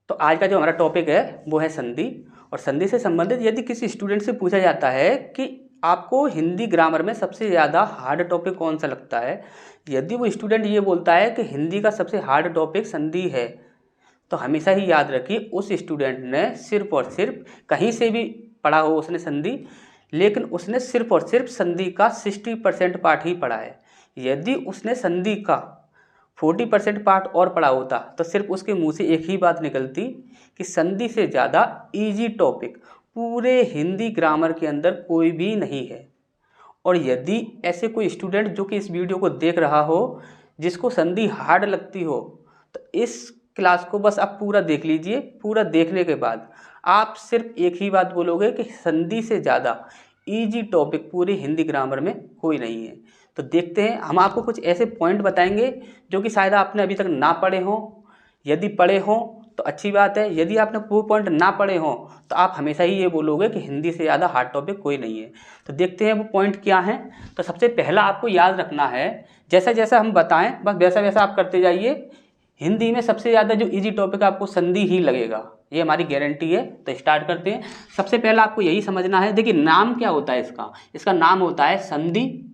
तो आज का जो हमारा टॉपिक है वो है संधि। और संधि से संबंधित यदि किसी स्टूडेंट से पूछा जाता है कि आपको हिंदी ग्रामर में सबसे ज़्यादा हार्ड टॉपिक कौन सा लगता है, यदि वो स्टूडेंट ये बोलता है कि हिंदी का सबसे हार्ड टॉपिक संधि है, तो हमेशा ही याद रखिए उस स्टूडेंट ने सिर्फ और सिर्फ कहीं से भी पढ़ा हो उसने संधि, लेकिन उसने सिर्फ और सिर्फ संधि का 60% पार्ट ही पढ़ा है। यदि उसने संधि का 40% पार्ट और पढ़ा होता तो सिर्फ उसके मुंह से एक ही बात निकलती कि संधि से ज़्यादा इजी टॉपिक पूरे हिंदी ग्रामर के अंदर कोई भी नहीं है। और यदि ऐसे कोई स्टूडेंट जो कि इस वीडियो को देख रहा हो जिसको संधि हार्ड लगती हो, तो इस क्लास को बस आप पूरा देख लीजिए। पूरा देखने के बाद आप सिर्फ एक ही बात बोलोगे कि संधि से ज़्यादा इजी टॉपिक पूरे हिंदी ग्रामर में कोई नहीं है। तो देखते हैं, हम आपको कुछ ऐसे पॉइंट बताएंगे जो कि शायद आपने अभी तक ना पढ़े हों। यदि पढ़े हों तो अच्छी बात है, यदि आपने वो पॉइंट ना पढ़े हों तो आप हमेशा ही ये बोलोगे कि हिंदी से ज़्यादा हार्ड टॉपिक कोई नहीं है। तो देखते हैं वो पॉइंट क्या हैं। तो सबसे पहला आपको याद रखना है, जैसा जैसा हम बताएं बस वैसा वैसा आप करते जाइए। हिंदी में सबसे ज़्यादा जो इजी टॉपिक आपको संधि ही लगेगा, ये हमारी गारंटी है। तो स्टार्ट करते हैं। सबसे पहला आपको यही समझना है, देखिए नाम क्या होता है इसका नाम होता है संधि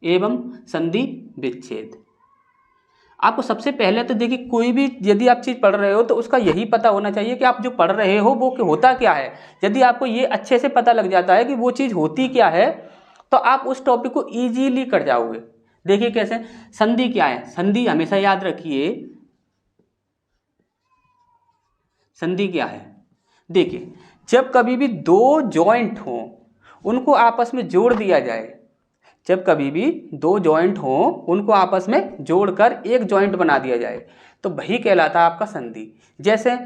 एवं संधि विच्छेद। आपको सबसे पहले तो देखिए कोई भी यदि आप चीज़ पढ़ रहे हो तो उसका यही पता होना चाहिए कि आप जो पढ़ रहे हो वो होता क्या है। यदि आपको ये अच्छे से पता लग जाता है कि वो चीज़ होती क्या है तो आप उस टॉपिक को ईजीली कर जाओगे। देखिए कैसे, संधि क्या है। संधि हमेशा याद रखिए, संधि क्या है। देखिए जब कभी भी दो जॉइंट हो उनको आपस में जोड़ दिया जाए, जब कभी भी दो जॉइंट हो उनको आपस में जोड़कर एक जॉइंट बना दिया जाए तो वही कहलाता है आपका संधि। जैसे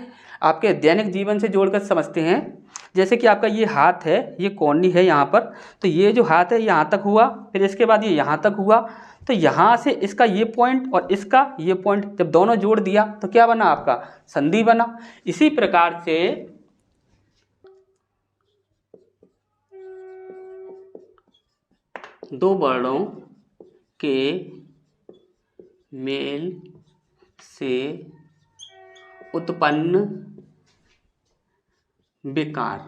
आपके दैनिक जीवन से जोड़कर समझते हैं, जैसे कि आपका ये हाथ है, ये कोहनी है यहाँ पर, तो ये जो हाथ है यहाँ तक हुआ, फिर इसके बाद ये यहाँ तक हुआ, तो यहाँ से इसका ये पॉइंट और इसका ये पॉइंट जब दोनों जोड़ दिया तो क्या बना, आपका संधि बना। इसी प्रकार से दो वर्णों के मेल से उत्पन्न विकार।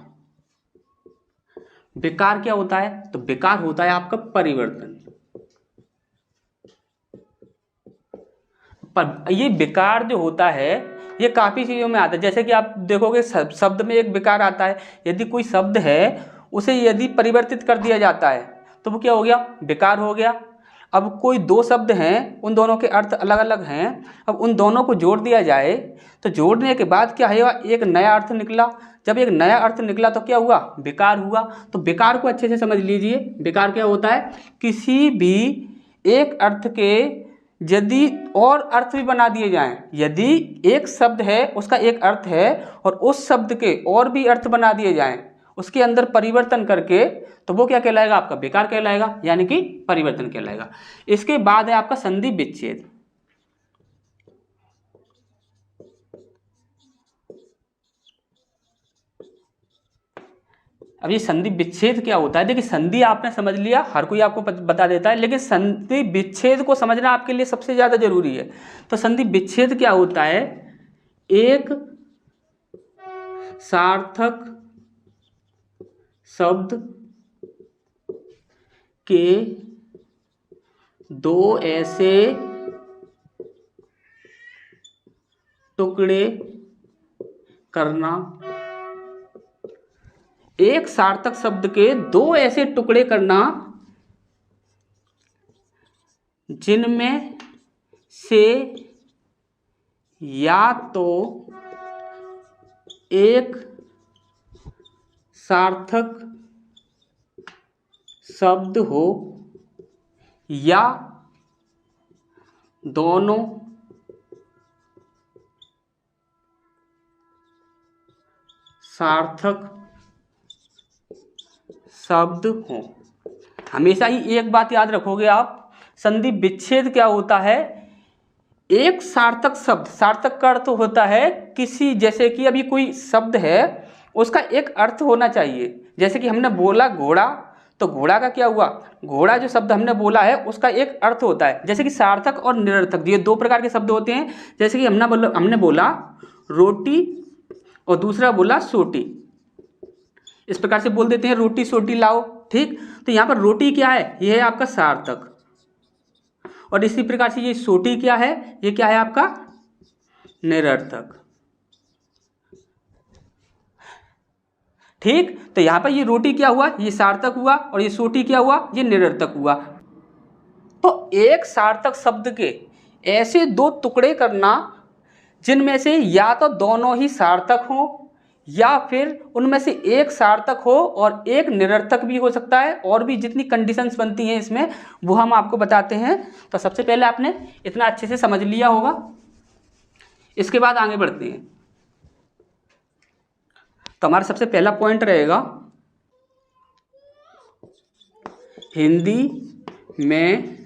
विकार क्या होता है, तो विकार होता है आपका परिवर्तन। पर ये विकार जो होता है ये काफ़ी चीज़ों में आता है। जैसे कि आप देखोगे शब्द में एक विकार आता है। यदि कोई शब्द है उसे यदि परिवर्तित कर दिया जाता है तो वो क्या हो गया, विकार हो गया। अब कोई दो शब्द हैं, उन दोनों के अर्थ अलग अलग हैं, अब उन दोनों को जोड़ दिया जाए तो जोड़ने के बाद क्या है, एक नया अर्थ निकला। जब एक नया अर्थ निकला तो क्या हुआ, विकार हुआ। तो विकार को अच्छे से समझ लीजिए। विकार क्या होता है, किसी भी एक अर्थ के यदि और अर्थ भी बना दिए जाएं, यदि एक शब्द है उसका एक अर्थ है और उस शब्द के और भी अर्थ बना दिए जाएं उसके अंदर परिवर्तन करके, तो वो क्या कहलाएगा, आपका विकार कहलाएगा, यानी कि परिवर्तन कहलाएगा। इसके बाद है आपका संधि विच्छेद। अब ये संधि विच्छेद क्या होता है, देखिए संधि आपने समझ लिया, हर कोई आपको बता देता है, लेकिन संधि विच्छेद को समझना आपके लिए सबसे ज़्यादा जरूरी है। तो संधि विच्छेद क्या होता है, एक सार्थक शब्द के दो ऐसे टुकड़े करना, एक सार्थक शब्द के दो ऐसे टुकड़े करना जिनमें से या तो एक सार्थक शब्द हो या दोनों सार्थक शब्द हो। हमेशा ही एक बात याद रखोगे आप, संधि विच्छेद क्या होता है, एक सार्थक शब्द, सार्थक का अर्थ होता है किसी, जैसे कि अभी कोई शब्द है उसका एक अर्थ होना चाहिए। जैसे कि हमने बोला घोड़ा, तो घोड़ा का क्या हुआ, घोड़ा जो शब्द हमने बोला है उसका एक अर्थ होता है, जैसे कि सार्थक और निरर्थक, ये दो प्रकार के शब्द होते हैं। जैसे कि हमने बोला रोटी और दूसरा बोला सोटी, इस प्रकार से बोल देते हैं रोटी सोटी लाओ, ठीक। तो यहाँ पर रोटी क्या है, ये है आपका सार्थक, और इसी प्रकार से ये सोटी क्या है, ये क्या है आपका निरर्थक, ठीक। तो यहाँ पर ये रोटी क्या हुआ, ये सार्थक हुआ, और ये सोटी क्या हुआ, ये निरर्थक हुआ। तो एक सार्थक शब्द के ऐसे दो टुकड़े करना जिनमें से या तो दोनों ही सार्थक हो या फिर उनमें से एक सार्थक हो और एक निरर्थक भी हो सकता है, और भी जितनी कंडीशंस बनती हैं इसमें वो हम आपको बताते हैं। तो सबसे पहले आपने इतना अच्छे से समझ लिया होगा, इसके बाद आगे बढ़ते हैं। तो हमारा सबसे पहला पॉइंट रहेगा हिंदी में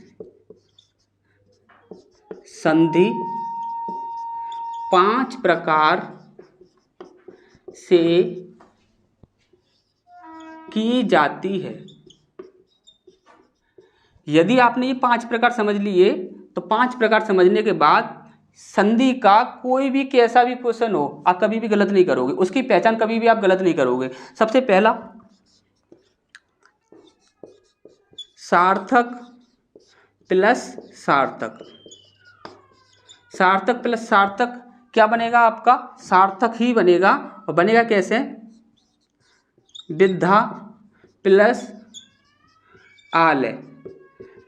संधि 5 प्रकार से की जाती है। यदि आपने ये 5 प्रकार समझ लिए तो 5 प्रकार समझने के बाद संधि का कोई भी कैसा भी क्वेश्चन हो आप कभी भी गलत नहीं करोगे, उसकी पहचान कभी भी आप गलत नहीं करोगे। सबसे पहला सार्थक प्लस सार्थक, सार्थक प्लस सार्थक क्या बनेगा आपका, सार्थक ही बनेगा, और बनेगा कैसे, विद्या प्लस आलय।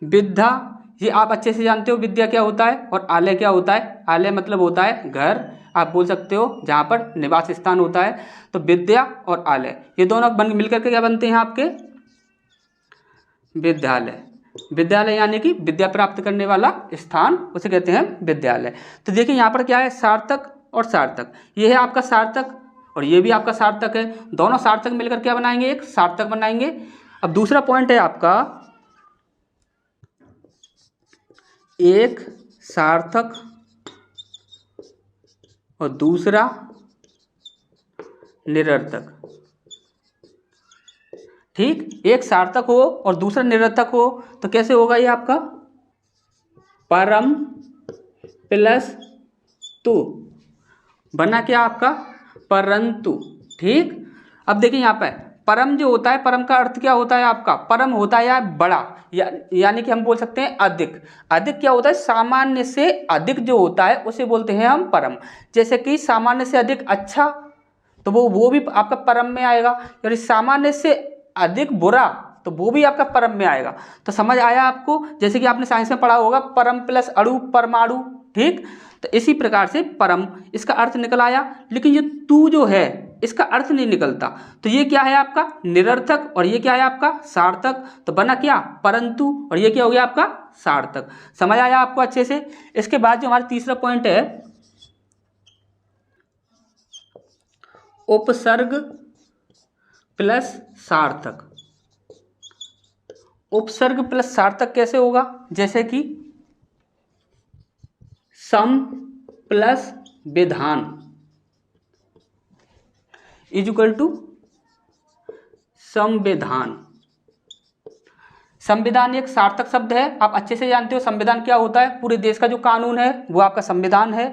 विद्या ये आप अच्छे से जानते हो विद्या क्या होता है, और आलय क्या होता है, आलय मतलब होता है घर, आप बोल सकते हो जहाँ पर निवास स्थान होता है। तो विद्या और आलय ये दोनों मिलकर के क्या बनते हैं आपके, विद्यालय। विद्यालय यानी कि विद्या प्राप्त करने वाला स्थान, उसे कहते हैं विद्यालय। तो देखिए यहाँ पर क्या है, सार्थक और सार्थक, ये है आपका सार्थक और ये भी आपका सार्थक है, दोनों सार्थक मिलकर क्या बनाएंगे, एक सार्थक बनाएंगे। अब दूसरा पॉइंट है आपका एक सार्थक और दूसरा निरर्थक, ठीक। एक सार्थक हो और दूसरा निरर्थक हो तो कैसे होगा ये आपका, परम प्लस तु, बना क्या आपका परंतु, ठीक। अब देखिए यहाँ पर परम जो होता है, परम का अर्थ क्या होता है आपका, परम होता है बड़ा, यानी कि हम बोल सकते हैं अधिक। अधिक क्या होता है, सामान्य से अधिक जो होता है उसे बोलते हैं हम परम। जैसे कि सामान्य से अधिक अच्छा, तो वो भी आपका परम में आएगा, यानी सामान्य से अधिक बुरा तो वो भी आपका परम में आएगा। तो समझ आया आपको, जैसे कि आपने साइंस में पढ़ा होगा परम प्लस अणु परमाणु, ठीक। तो इसी प्रकार से परम इसका अर्थ निकल आया, लेकिन ये तू जो है इसका अर्थ नहीं निकलता, तो ये क्या है आपका निरर्थक और ये क्या है आपका सार्थक, तो बना क्या परंतु, और ये क्या हो गया आपका सार्थक। समझ आया आपको अच्छे से। इसके बाद जो हमारा तीसरा पॉइंट है उपसर्ग प्लस सार्थक। उपसर्ग प्लस सार्थक कैसे होगा, जैसे कि सम प्लस विधान इज इक्वल टू संविधान। संविधान एक सार्थक शब्द है, आप अच्छे से जानते हो संविधान क्या होता है, पूरे देश का जो कानून है वो आपका संविधान है।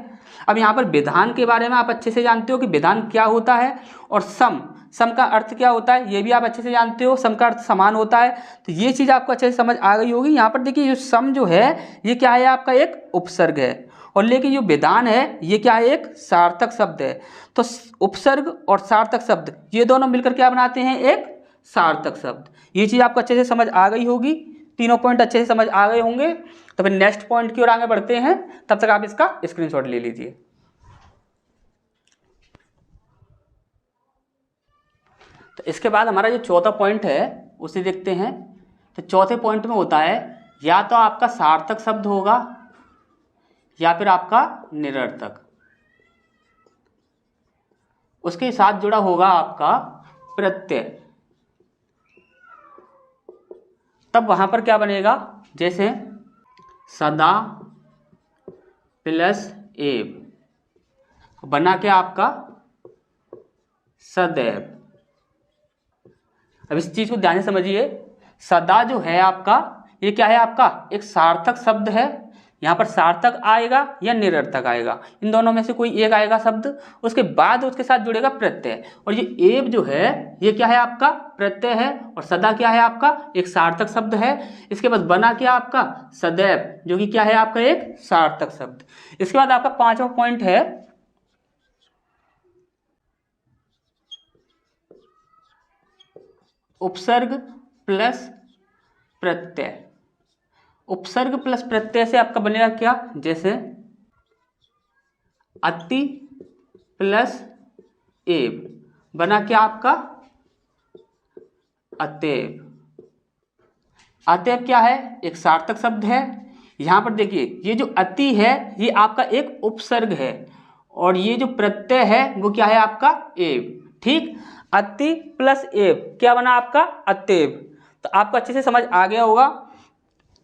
अब यहाँ पर विधान के बारे में आप अच्छे से जानते हो कि विधान क्या होता है, और सम का अर्थ क्या होता है ये भी आप अच्छे से जानते हो, सम का अर्थ समान होता है। तो ये चीज़ आपको अच्छे से समझ आ गई होगी। यहाँ पर देखिए जो सम जो है ये क्या है आपका एक उपसर्ग है, और लेकिन जो विधान है ये क्या है एक सार्थक शब्द है। तो उपसर्ग और सार्थक शब्द ये दोनों मिलकर क्या बनाते हैं एक सार्थक शब्द। ये चीज़ आपको अच्छे से समझ आ गई होगी, तीनों पॉइंट अच्छे से समझ आ गए होंगे। तो फिर नेक्स्ट पॉइंट की ओर आगे बढ़ते हैं, तब तक आप इसका स्क्रीनशॉट ले लीजिए। तो इसके बाद हमारा जो चौथा पॉइंट है उसे देखते हैं। तो चौथे पॉइंट में होता है या तो आपका सार्थक शब्द होगा या फिर आपका निरर्थक, उसके साथ जुड़ा होगा आपका प्रत्यय। तब वहां पर क्या बनेगा, जैसे सदा प्लस एव, बना क्या आपका सदैव। अब इस चीज को ध्यान से समझिए, सदा जो है आपका, ये क्या है आपका, एक सार्थक शब्द है। यहाँ पर सार्थक आएगा या निरर्थक आएगा, इन दोनों में से कोई एक आएगा शब्द। उसके बाद उसके साथ जुड़ेगा प्रत्यय, और ये एव जो है ये क्या है आपका, प्रत्यय है। और सदा क्या है आपका, एक सार्थक शब्द है। इसके बाद बना क्या आपका, सदैव, जो कि क्या है आपका, एक सार्थक शब्द। इसके बाद आपका 5वां पॉइंट है उपसर्ग प्लस प्रत्यय। उपसर्ग प्लस प्रत्यय से आपका बनेगा क्या, जैसे अति प्लस एव, बना क्या आपका, अतएव। अतएव क्या है, एक सार्थक शब्द है। यहां पर देखिए ये जो अति है ये आपका एक उपसर्ग है, और ये जो प्रत्यय है वो क्या है आपका, एव। ठीक, अति प्लस एव क्या बना आपका, अतएव। तो आपको अच्छे से समझ आ गया होगा।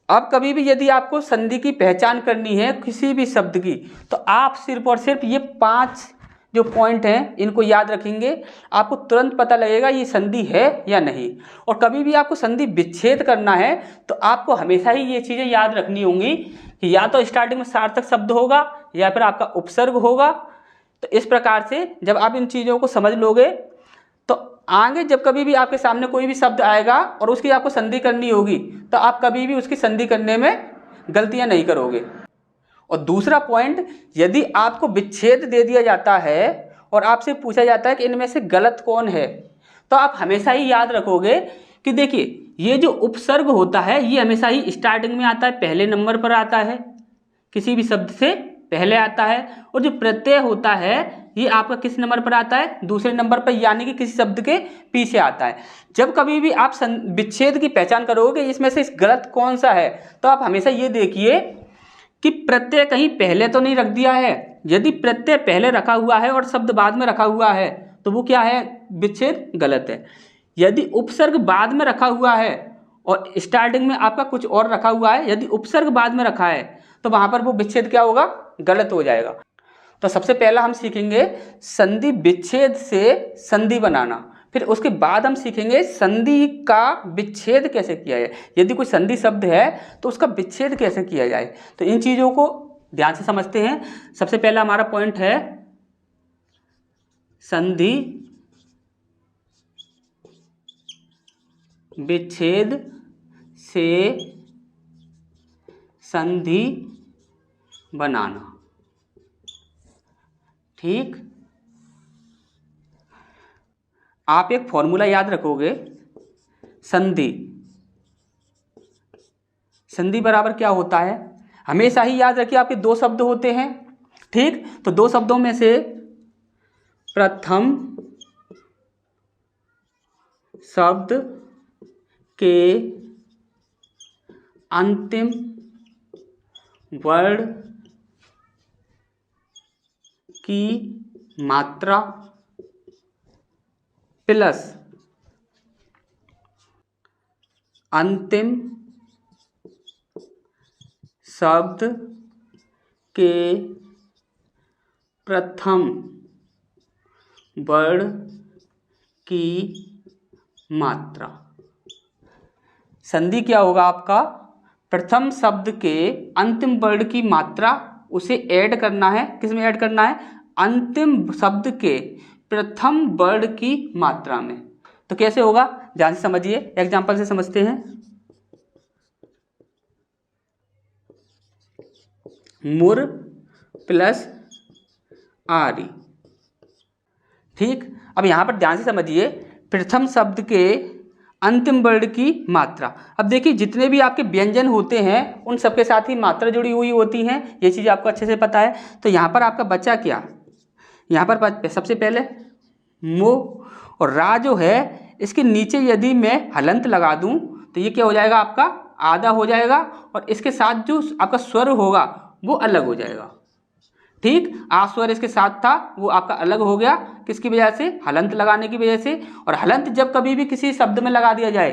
अब कभी भी यदि आपको संधि की पहचान करनी है किसी भी शब्द की, तो आप सिर्फ और सिर्फ ये 5 जो पॉइंट हैं इनको याद रखेंगे, आपको तुरंत पता लगेगा ये संधि है या नहीं। और कभी भी आपको संधि विच्छेद करना है तो आपको हमेशा ही ये चीज़ें याद रखनी होंगी कि या तो स्टार्टिंग में सार्थक शब्द होगा या फिर आपका उपसर्ग होगा। तो इस प्रकार से जब आप इन चीज़ों को समझ लोगे तो आगे जब कभी भी आपके सामने कोई भी शब्द आएगा और उसकी आपको संधि करनी होगी तो आप कभी भी उसकी संधि करने में गलतियां नहीं करोगे। और दूसरा पॉइंट, यदि आपको विच्छेद दे दिया जाता है और आपसे पूछा जाता है कि इनमें से गलत कौन है, तो आप हमेशा ही याद रखोगे कि देखिए ये जो उपसर्ग होता है ये हमेशा ही स्टार्टिंग में आता है, पहले नंबर पर आता है, किसी भी शब्द से पहले आता है। और जो प्रत्यय होता है ये आपका किस नंबर पर आता है, दूसरे नंबर पर, यानी कि किसी शब्द के पीछे आता है। जब कभी भी आप विच्छेद की पहचान करोगे इसमें से गलत कौन सा है, तो आप हमेशा ये देखिए कि प्रत्यय कहीं पहले तो नहीं रख दिया है। यदि प्रत्यय पहले रखा हुआ है और शब्द बाद में रखा हुआ है तो वो क्या है, विच्छेद गलत है। यदि उपसर्ग बाद में रखा हुआ है और स्टार्टिंग में आपका कुछ और रखा हुआ है, यदि उपसर्ग बाद में रखा है तो वहां पर वो विच्छेद क्या होगा, गलत हो जाएगा। तो सबसे पहला हम सीखेंगे संधि विच्छेद से संधि बनाना, फिर उसके बाद हम सीखेंगे संधि का विच्छेद कैसे किया जाए। यदि कोई संधि शब्द है तो उसका विच्छेद कैसे किया जाए। तो इन चीज़ों को ध्यान से समझते हैं। सबसे पहला हमारा पॉइंट है संधि विच्छेद से संधि बनाना। ठीक, आप एक फॉर्मूला याद रखोगे, संधि, संधि बराबर क्या होता है, हमेशा ही याद रखिए आपके 2 शब्द होते हैं। ठीक, तो 2 शब्दों में से प्रथम शब्द के अंतिम वर्ण की मात्रा प्लस अंतिम शब्द के प्रथम वर्ण की मात्रा। संधि क्या होगा आपका, प्रथम शब्द के अंतिम वर्ण की मात्रा उसे ऐड करना है, किसमें ऐड करना है, अंतिम शब्द के प्रथम वर्ण की मात्रा में। तो कैसे होगा, ध्यान से समझिए, एग्जांपल से समझते हैं। मुर प्लस आरी। ठीक, अब यहां पर ध्यान से समझिए, प्रथम शब्द के अंतिम वर्ण की मात्रा। अब देखिए जितने भी आपके व्यंजन होते हैं उन सबके साथ ही मात्रा जुड़ी हुई होती हैं, ये चीज़ आपको अच्छे से पता है। तो यहाँ पर आपका बचा क्या, यहाँ पर सबसे पहले मो, और रा जो है इसके नीचे यदि मैं हलंत लगा दूं तो ये क्या हो जाएगा, आपका आधा हो जाएगा, और इसके साथ जो आपका स्वर होगा वो अलग हो जाएगा। ठीक, आ स्वर इसके साथ था वो आपका अलग हो गया, किसकी वजह से, हलंत लगाने की वजह से। और हलंत जब कभी भी किसी शब्द में लगा दिया जाए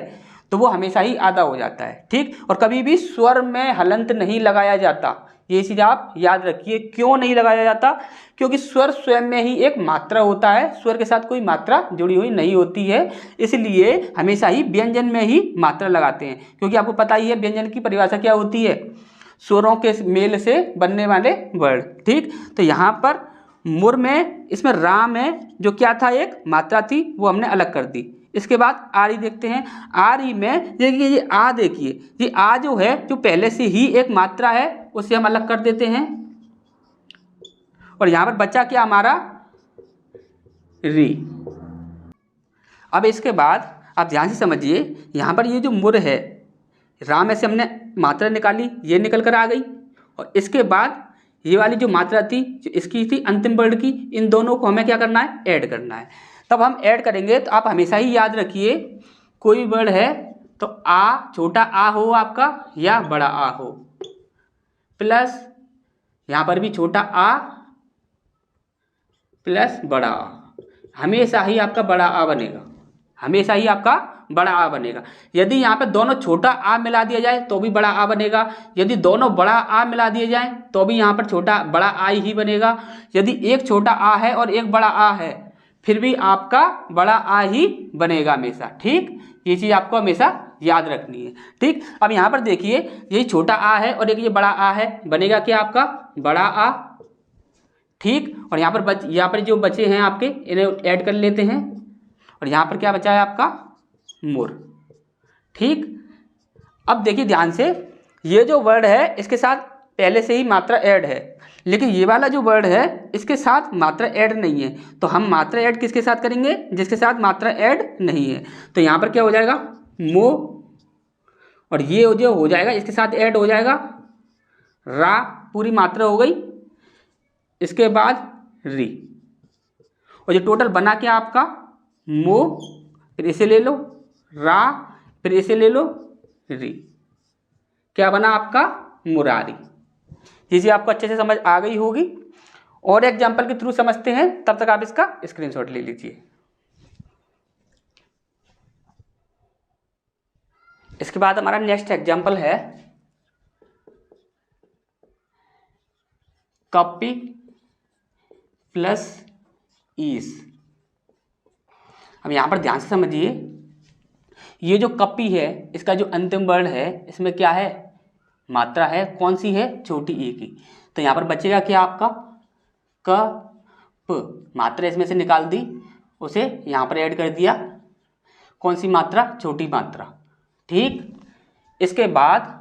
तो वो हमेशा ही आधा हो जाता है। ठीक, और कभी भी स्वर में हलंत नहीं लगाया जाता, ये चीज़ आप याद रखिए। क्यों नहीं लगाया जाता? क्योंकि स्वर स्वयं में ही एक मात्रा होता है, स्वर के साथ कोई मात्रा जुड़ी हुई नहीं होती है, इसलिए हमेशा ही व्यंजन में ही मात्रा लगाते हैं। क्योंकि आपको पता ही है व्यंजन की परिभाषा क्या होती है, स्वरों के मेल से बनने वाले वर्ड। ठीक, तो यहाँ पर मुर में इसमें रा में जो क्या था एक मात्रा थी वो हमने अलग कर दी। इसके बाद आरी देखते हैं। आरी में देखिए ये आ, देखिए ये आ जो है जो पहले से ही एक मात्रा है उसे हम अलग कर देते हैं, और यहाँ पर बचा क्या हमारा री। अब इसके बाद आप ध्यान से समझिए, यहाँ पर ये जो मुर है रा में से हमने मात्रा निकाली, ये निकल कर आ गई, और इसके बाद ये वाली जो मात्रा थी जो इसकी थी अंतिम वर्ड की, इन दोनों को हमें क्या करना है, ऐड करना है। तब हम ऐड करेंगे तो आप हमेशा ही याद रखिए कोई वर्ड है तो आ, छोटा आ हो आपका या बड़ा आ हो, प्लस यहाँ पर भी छोटा आ प्लस बड़ा आ, हमेशा ही आपका बड़ा आ बनेगा, हमेशा ही आपका बड़ा आ बनेगा। यदि यहाँ पे दोनों छोटा आ मिला दिया जाए तो भी बड़ा आ बनेगा, यदि दोनों बड़ा आ मिला दिए जाए तो भी यहाँ पर छोटा बड़ा आ ही बनेगा। यदि एक छोटा आ है और एक बड़ा आ है फिर भी आपका बड़ा आ ही बनेगा हमेशा। ठीक, ये चीज़ आपको हमेशा याद रखनी है। ठीक, अब यहाँ पर देखिए यही छोटा आ है और एक ये बड़ा आ है, बनेगा क्या आपका बड़ा आ। ठीक, और यहाँ पर जो बचे हैं आपके इन्हें ऐड कर लेते हैं, और यहाँ पर क्या बचा है आपका मोर। ठीक, अब देखिए ध्यान से, ये जो वर्ड है इसके साथ पहले से ही मात्रा ऐड है, लेकिन ये वाला जो वर्ड है इसके साथ मात्रा ऐड नहीं है। तो हम मात्रा ऐड किसके साथ करेंगे, जिसके साथ मात्रा ऐड नहीं है। तो यहाँ पर क्या हो जाएगा मो, और ये जो हो जाएगा इसके साथ ऐड हो जाएगा रा, पूरी मात्रा हो गई, इसके बाद री, और ये टोटल बना क्या आपका मो, फिर इसे ले लो रा, फिर इसे ले लो री, क्या बना आपका मुरारी। ये चीज़ आपको अच्छे से समझ आ गई होगी। और एग्जाम्पल के थ्रू समझते हैं, तब तक आप इसका स्क्रीनशॉट ले लीजिए। इसके बाद हमारा नेक्स्ट एग्जाम्पल है कॉपी प्लस ईस। अब यहाँ पर ध्यान से समझिए, ये जो कपी है इसका जो अंतिम वर्ड है इसमें क्या है, मात्रा है, कौन सी है, छोटी ई की। तो यहाँ पर बचेगा क्या आपका कप, मात्रा इसमें से निकाल दी, उसे यहाँ पर ऐड कर दिया, कौन सी मात्रा, छोटी मात्रा। ठीक, इसके बाद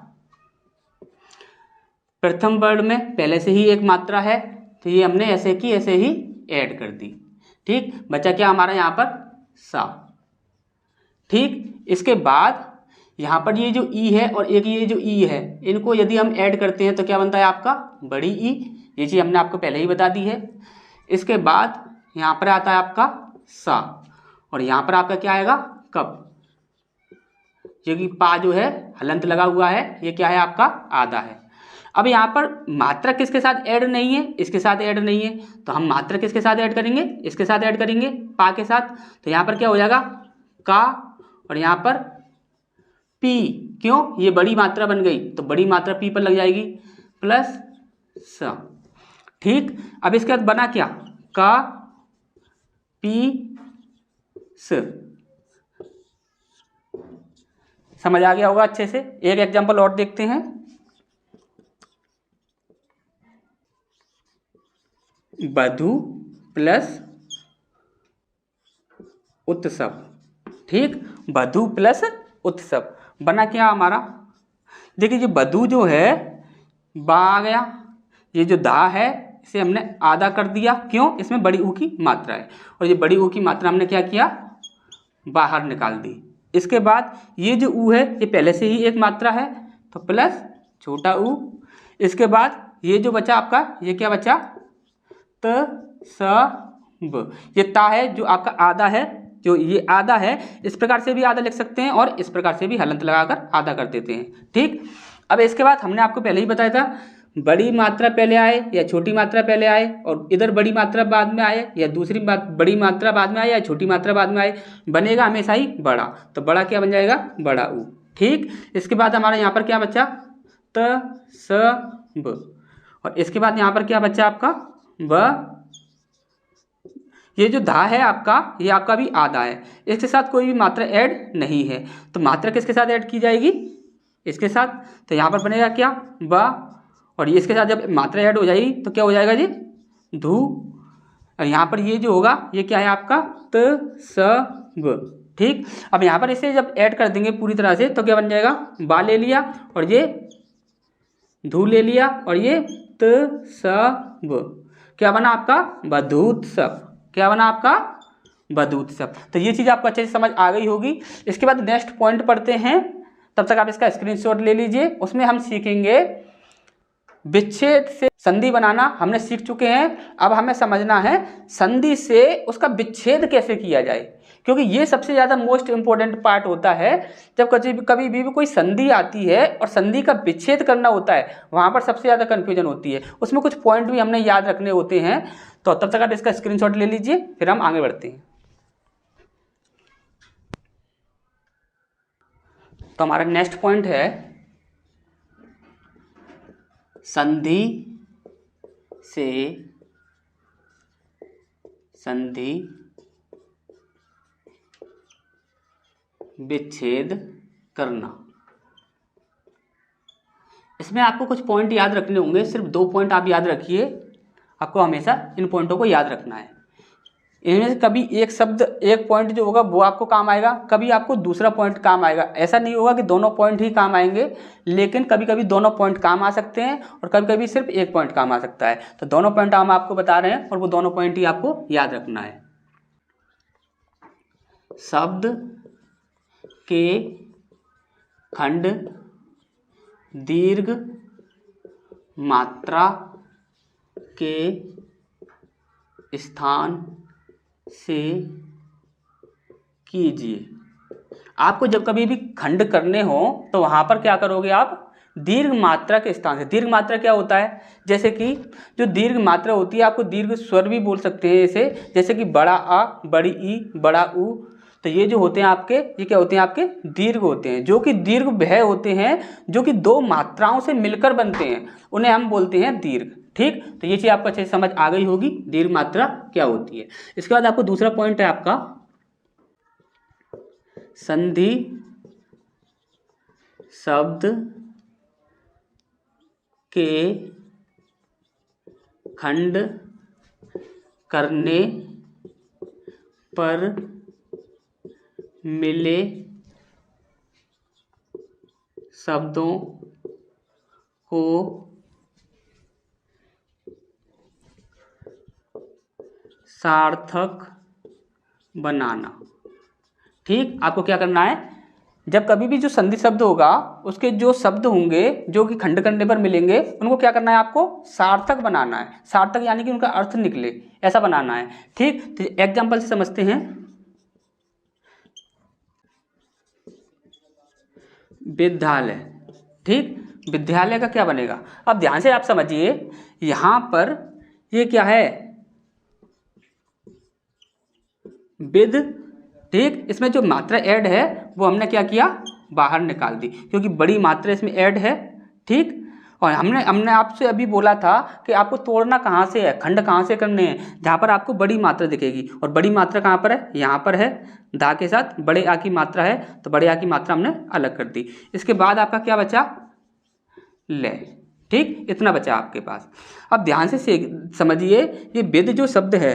प्रथम वर्ड में पहले से ही एक मात्रा है तो ये हमने ऐसे की ऐसे ही ऐड कर दी। ठीक, बचा क्या हमारा यहाँ पर सा। ठीक, इसके बाद यहाँ पर ये जो ई है और एक ये जो ई है, इनको यदि हम ऐड करते हैं तो क्या बनता है आपका बड़ी ई। ये चीज़ हमने आपको पहले ही बता दी है। इसके बाद यहाँ पर आता है आपका सा, और यहाँ पर आपका क्या आएगा कप, जो कि पा जो है हलंत लगा हुआ है, ये क्या है आपका आधा है। अब यहाँ पर मात्रा किसके साथ ऐड नहीं है, इसके साथ ऐड नहीं है, तो हम मात्रा किसके साथ ऐड करेंगे, इसके साथ ऐड करेंगे पा के साथ। तो यहाँ पर क्या हो जाएगा का, और यहाँ पर पी, क्यों, ये बड़ी मात्रा बन गई तो बड़ी मात्रा पी पर लग जाएगी, प्लस स। ठीक, अब इसके बाद बना क्या का पी स। समझ आ गया होगा अच्छे से। एक एग्जांपल और देखते हैं, बधू प्लस उत्सव। ठीक, बधू प्लस उत्सव बना क्या हमारा, देखिए ये बधू जो है बा आ गया, ये जो दा है इसे हमने आधा कर दिया, क्यों, इसमें बड़ी ऊ की मात्रा है, और ये बड़ी ऊ की मात्रा हमने क्या किया बाहर निकाल दी। इसके बाद ये जो ऊ है ये पहले से ही एक मात्रा है तो प्लस छोटा ऊ। इसके बाद ये जो बचा आपका ये क्या बचा त स ब, ये ता है जो आपका आधा है, जो ये आधा है इस प्रकार से भी आधा लिख सकते हैं और इस प्रकार से भी हलंत लगाकर आधा कर देते हैं। ठीक, अब इसके बाद हमने आपको पहले ही बताया था बड़ी मात्रा पहले आए या छोटी मात्रा पहले आए, और इधर बड़ी मात्रा बाद में आए या दूसरी बड़ी मात्रा बाद में आए या छोटी मात्रा बाद में आए, बनेगा हमेशा ही बड़ा। तो बड़ा क्या बन जाएगा बड़ा ऊ। ठीक, इसके बाद हमारा यहाँ पर क्या बचा त स ब, और इसके बाद यहाँ पर क्या बच्चा आपका ब, ये जो धा है आपका, ये आपका भी आधा है, इसके साथ कोई भी मात्रा ऐड नहीं है, तो मात्रा किसके साथ ऐड की जाएगी, इसके साथ। तो यहाँ पर बनेगा क्या ब, और ये इसके साथ जब मात्रा ऐड हो जाएगी तो क्या हो जाएगा जी धू। और यहाँ पर ये जो होगा ये क्या है आपका त स ब। ठीक, अब यहाँ पर इसे जब ऐड कर देंगे पूरी तरह से तो क्या बन जाएगा, बा ले लिया और ये धू ले लिया और ये त स ब, क्या बना आपका बधूत्सव। क्या बना आपका बधूत्सव। तो ये चीज़ आपको अच्छे से समझ आ गई होगी। इसके बाद नेक्स्ट पॉइंट पढ़ते हैं, तब तक आप इसका स्क्रीनशॉट ले लीजिए। उसमें हम सीखेंगे विच्छेद से संधि बनाना हमने सीख चुके हैं। अब हमें समझना है संधि से उसका विच्छेद कैसे किया जाए, क्योंकि ये सबसे ज़्यादा मोस्ट इंपॉर्टेंट पार्ट होता है। जब कभी भी कोई संधि आती है और संधि का विच्छेद करना होता है, वहाँ पर सबसे ज़्यादा कन्फ्यूजन होती है। उसमें कुछ पॉइंट भी हमने याद रखने होते हैं। तो तब तक आप इसका स्क्रीनशॉट ले लीजिए, फिर हम आगे बढ़ते हैं। तो हमारा नेक्स्ट पॉइंट है संधि से संधि विच्छेद करना। इसमें आपको कुछ पॉइंट याद रखने होंगे, सिर्फ 2 पॉइंट आप याद रखिए। आपको हमेशा इन पॉइंटों को याद रखना है। इनमें से कभी एक शब्द, एक पॉइंट जो होगा वो आपको काम आएगा, कभी आपको दूसरा पॉइंट काम आएगा। ऐसा नहीं होगा कि दोनों पॉइंट ही काम आएंगे, लेकिन कभी कभी दोनों पॉइंट काम आ सकते हैं और कभी कभी सिर्फ एक पॉइंट काम आ सकता है। तो दोनों पॉइंट हम आपको बता रहे हैं और वो दोनों पॉइंट ही आपको याद रखना है। शब्द के खंड दीर्घ मात्रा के स्थान से कीजिए। आपको जब कभी भी खंड करने हो तो वहां पर क्या करोगे आप, दीर्घ मात्रा के स्थान से। दीर्घ मात्रा क्या होता है, जैसे कि जो दीर्घ मात्रा होती है, आपको दीर्घ स्वर भी बोल सकते हैं इसे, जैसे कि बड़ा आ, बड़ी ई, बड़ा ऊ। तो ये जो होते हैं आपके, ये क्या होते हैं आपके दीर्घ होते हैं, जो कि दीर्घ भय होते हैं, जो कि 2 मात्राओं से मिलकर बनते हैं, उन्हें हम बोलते हैं दीर्घ। ठीक, तो ये चीज़ आपको अच्छे से समझ आ गई होगी दीर्घ मात्रा क्या होती है। इसके बाद आपको दूसरा पॉइंट है आपका संधि शब्द के खंड करने पर मिले शब्दों को सार्थक बनाना। ठीक, आपको क्या करना है, जब कभी भी जो संधि शब्द होगा उसके जो शब्द होंगे जो कि खंड करने पर मिलेंगे, उनको क्या करना है, आपको सार्थक बनाना है। सार्थक यानी कि उनका अर्थ निकले, ऐसा बनाना है। ठीक, तो एग्जाम्पल से समझते हैं। विद्यालय। ठीक, विद्यालय का क्या बनेगा, अब ध्यान से आप समझिए। यहां पर ये क्या है, विद। ठीक, इसमें जो मात्रा ऐड है वो हमने क्या किया, बाहर निकाल दी, क्योंकि बड़ी मात्रा इसमें ऐड है। ठीक, और हमने आपसे अभी बोला था कि आपको तोड़ना कहाँ से है, खंड कहाँ से करने हैं, जहाँ पर आपको बड़ी मात्रा दिखेगी। और बड़ी मात्रा कहाँ पर है, यहाँ पर है, दा के साथ बड़े आ की मात्रा है, तो बड़े आ की मात्रा हमने अलग कर दी। इसके बाद आपका क्या बचा, ले। ठीक, इतना बचा आपके पास। अब ध्यान से समझिए, ये विद जो शब्द है,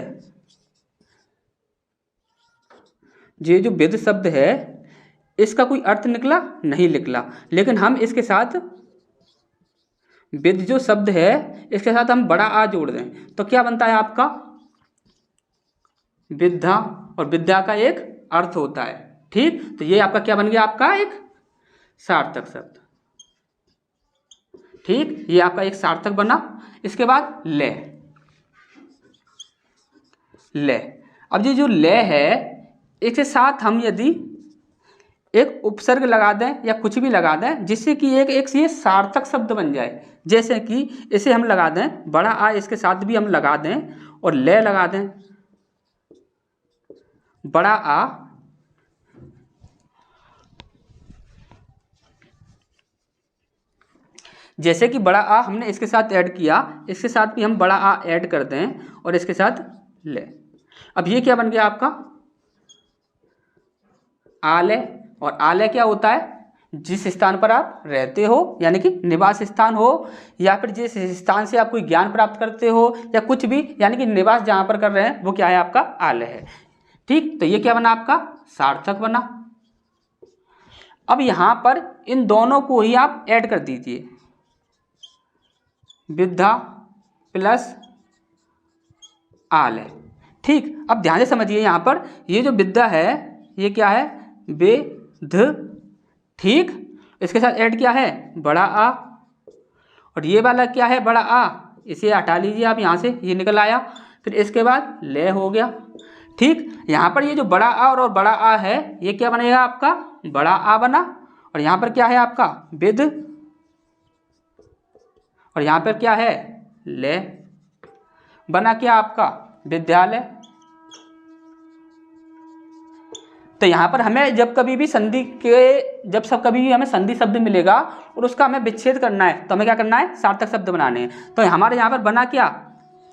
ये जो विद शब्द है, इसका कोई अर्थ निकला नहीं निकला, लेकिन हम इसके साथ विद जो शब्द है इसके साथ हम बड़ा आ जोड़ दें तो क्या बनता है आपका विद्या, और विद्या का एक अर्थ होता है। ठीक, तो ये आपका क्या बन गया, आपका एक सार्थक शब्द। ठीक, ये आपका एक सार्थक बना। इसके बाद ले। ले, अब ये जो ले है, इसके साथ हम यदि एक उपसर्ग लगा दें या कुछ भी लगा दें जिससे कि एक ये सार्थक शब्द बन जाए, जैसे कि इसे हम लगा दें बड़ा आ, इसके साथ भी हम लगा दें और ले लगा दें, बड़ा आ जैसे कि बड़ा आ हमने इसके साथ ऐड किया, इसके साथ भी हम बड़ा आ ऐड करते हैं और इसके साथ ले। अब ये क्या बन गया आपका आलय। और आलय क्या होता है, जिस स्थान पर आप रहते हो यानी कि निवास स्थान हो, या फिर जिस स्थान से आप कोई ज्ञान प्राप्त करते हो या कुछ भी, यानी कि निवास जहाँ पर कर रहे हैं वो क्या है आपका आलय है। ठीक, तो ये क्या बना आपका सार्थक बना। अब यहाँ पर इन दोनों को ही आप ऐड कर दीजिए, विद्या प्लस आलय। ठीक, अब ध्यान से समझिए, यहाँ पर ये जो विद्या है ये क्या है विध। ठीक, इसके साथ ऐड क्या है बड़ा आ, और ये वाला क्या है बड़ा आ, इसे हटा लीजिए आप यहाँ से, ये निकल आया। फिर इसके बाद ले हो गया। ठीक, यहाँ पर ये जो बड़ा आ और बड़ा आ है ये क्या बनेगा आपका बड़ा आ बना, और यहाँ पर क्या है आपका विद, और यहाँ पर क्या है ले, बना क्या आपका विद्यालय। तो यहाँ पर हमें जब कभी भी संधि के कभी भी हमें संधि शब्द मिलेगा और उसका हमें विच्छेद करना है तो हमें क्या करना है सार्थक शब्द बनाने हैं। तो हमारे यहाँ पर बना क्या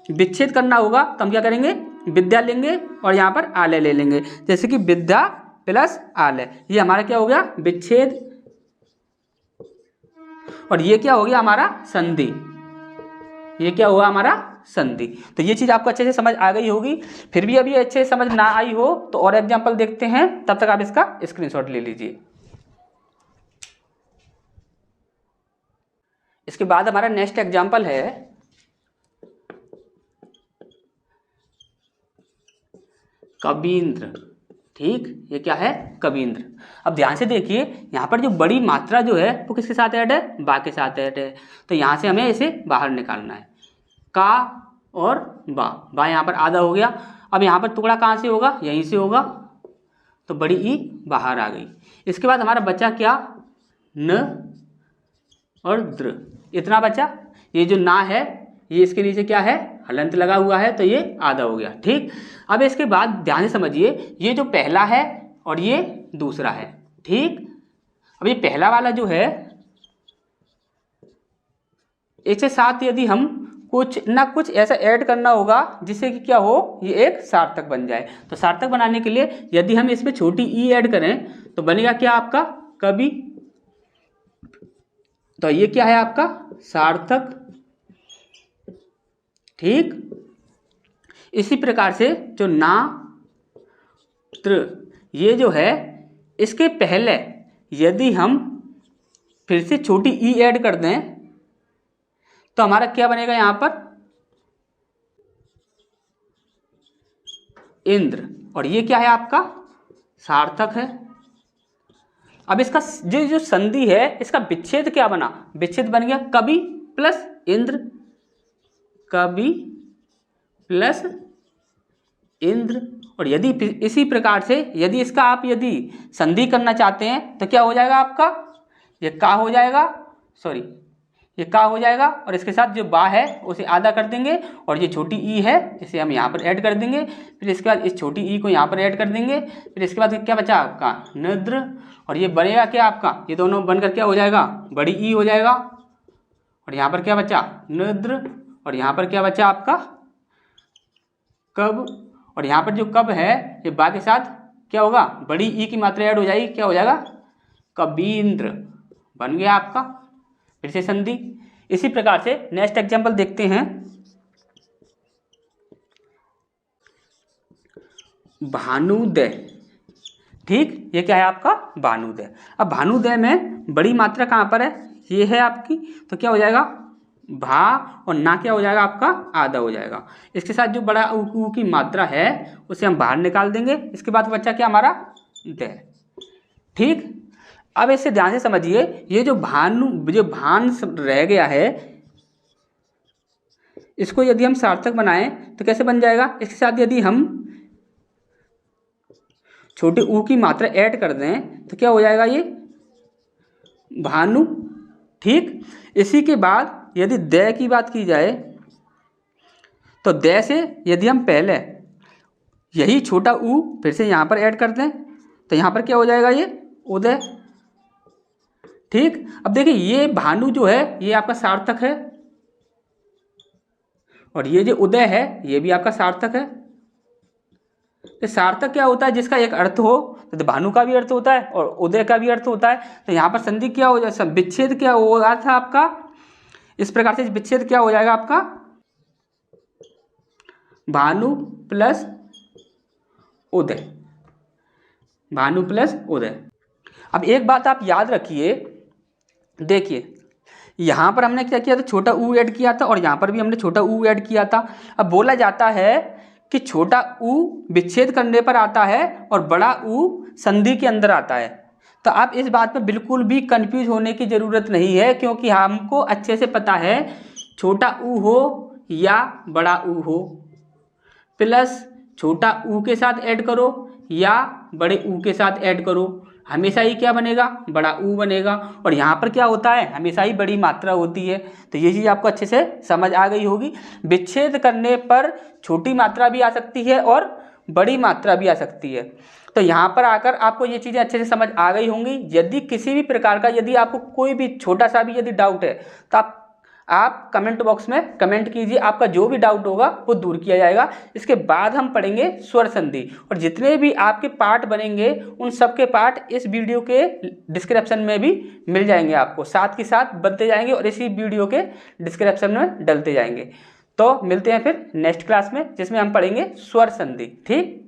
विच्छेद करना होगा, तो हम क्या करेंगे विद्या लेंगे और यहाँ पर आलय ले लेंगे। जैसे कि विद्या प्लस आलय, ये हमारा क्या हो गया विच्छेद, और ये क्या हो गया हमारा संधि। ये क्या हुआ हमारा संधि। तो ये चीज आपको अच्छे से समझ आ गई होगी। फिर भी अभी अच्छे से समझ ना आई हो तो और एग्जांपल देखते हैं, तब तक आप इसका स्क्रीनशॉट ले लीजिए। इसके बाद हमारा नेक्स्ट एग्जांपल है कबींद्र। ठीक, ये क्या है कबींद्र। अब ध्यान से देखिए, यहाँ पर जो बड़ी मात्रा जो है वो किसके साथ ऐड है बा के साथ ऐड है। तो यहाँ से हमें इसे बाहर निकालना है, का और बा यहाँ पर आधा हो गया। अब यहाँ पर टुकड़ा कहाँ से होगा यहीं से होगा, तो बड़ी ई बाहर आ गई। इसके बाद हमारा बचा क्या न और द्र, इतना बचा। ये जो ना है ये इसके नीचे क्या है हलंत लगा हुआ है, तो ये आधा हो गया। ठीक, अब इसके बाद ध्यान से समझिए, ये जो पहला है और ये दूसरा है। ठीक, अब ये पहला वाला जो है इसके साथ यदि हम कुछ ना कुछ ऐसा ऐड करना होगा जिससे कि क्या हो ये एक सार्थक बन जाए। तो सार्थक बनाने के लिए यदि हम इसमें छोटी ई ऐड करें तो बनेगा क्या आपका कवि। तो ये क्या है आपका सार्थक। ठीक, इसी प्रकार से जो ना त्र ये जो है इसके पहले यदि हम फिर से छोटी ई ऐड कर दें तो हमारा क्या बनेगा यहां पर इंद्र, और ये क्या है आपका सार्थक है। अब इसका जो संधि है इसका विच्छेद क्या बना, विच्छेद बन गया कवि प्लस इंद्र, कवि प्लस इंद्र। और यदि इसी प्रकार से यदि इसका आप यदि संधि करना चाहते हैं तो क्या हो जाएगा आपका ये का हो जाएगा, सॉरी ये का हो जाएगा, और इसके साथ जो बा है उसे आधा कर देंगे और ये छोटी ई है इसे हम यहाँ पर ऐड कर देंगे। फिर इसके बाद इस छोटी ई को यहाँ पर ऐड कर देंगे। फिर इसके बाद क्या बचा आपका नद्र, और ये बनेगा क्या आपका ये दोनों बनकर क्या हो जाएगा बड़ी ई हो जाएगा। और यहाँ पर क्या बचा नद्र, और यहाँ पर क्या बचा आपका कब, और यहाँ पर जो कब है ये बा के साथ क्या होगा बड़ी ई की मात्रा ऐड हो जाएगी, क्या हो जाएगा कबींद्र बन गया आपका फिर से संधि। इसी प्रकार से नेक्स्ट एग्जांपल देखते हैं भानुदय। ठीक, ये क्या है आपका भानुदय। अब भानुदय में बड़ी मात्रा कहाँ पर है ये है आपकी, तो क्या हो जाएगा भा और ना क्या हो जाएगा आपका आधा हो जाएगा। इसके साथ जो बड़ा ऊ की मात्रा है उसे हम बाहर निकाल देंगे। इसके बाद बच्चा क्या हमारा दय। ठीक, अब इसे ध्यान से समझिए, ये जो भान रह गया है इसको यदि हम सार्थक बनाएं तो कैसे बन जाएगा, इसके साथ यदि हम छोटे ऊ की मात्रा ऐड कर दें तो क्या हो जाएगा ये भानु। ठीक, इसी के बाद यदि दय की बात की जाए तो दय से यदि हम पहले यही छोटा ऊ फिर से यहाँ पर ऐड कर दें तो यहाँ पर क्या हो जाएगा ये उदय। ठीक। अब देखिए ये भानु जो है ये आपका सार्थक है, और ये जो उदय है ये भी आपका सार्थक है। तो सार्थक क्या होता है, जिसका एक अर्थ हो, तो भानु का भी अर्थ होता है और उदय का भी अर्थ होता है। तो यहाँ पर संधि क्या हो जाए, विच्छेद क्या हो रहा था आपका, इस प्रकार से विच्छेद क्या हो जाएगा आपका, भानु प्लस उदय, भानु प्लस उदय। अब एक बात आप याद रखिए, देखिए यहाँ पर हमने क्या किया था, छोटा ऊ ऐड किया था और यहाँ पर भी हमने छोटा ऊ ऐड किया था। अब बोला जाता है कि छोटा ऊ विच्छेद करने पर आता है और बड़ा ऊ संधि के अंदर आता है। तो आप इस बात में बिल्कुल भी कंफ्यूज होने की ज़रूरत नहीं है, क्योंकि हमको अच्छे से पता है छोटा ऊ हो या बड़ा ऊ हो, प्लस छोटा ऊ के साथ ऐड करो या बड़े ऊ के साथ ऐड करो, हमेशा ही क्या बनेगा, बड़ा ऊ बनेगा। और यहाँ पर क्या होता है, हमेशा ही बड़ी मात्रा होती है। तो ये चीज़ आपको अच्छे से समझ आ गई होगी। विच्छेद करने पर छोटी मात्रा भी आ सकती है और बड़ी मात्रा भी आ सकती है। तो यहाँ पर आकर आपको ये चीज़ें अच्छे से समझ आ गई होंगी। यदि किसी भी प्रकार का, यदि आपको कोई भी छोटा सा भी यदि डाउट है तो आप कमेंट बॉक्स में कमेंट कीजिए, आपका जो भी डाउट होगा वो दूर किया जाएगा। इसके बाद हम पढ़ेंगे स्वर संधि, और जितने भी आपके पार्ट बनेंगे उन सब के पार्ट इस वीडियो के डिस्क्रिप्शन में भी मिल जाएंगे, आपको साथ के साथ बनते जाएंगे और इसी वीडियो के डिस्क्रिप्शन में डलते जाएंगे। तो मिलते हैं फिर नेक्स्ट क्लास में, जिसमें हम पढ़ेंगे स्वर संधि। ठीक।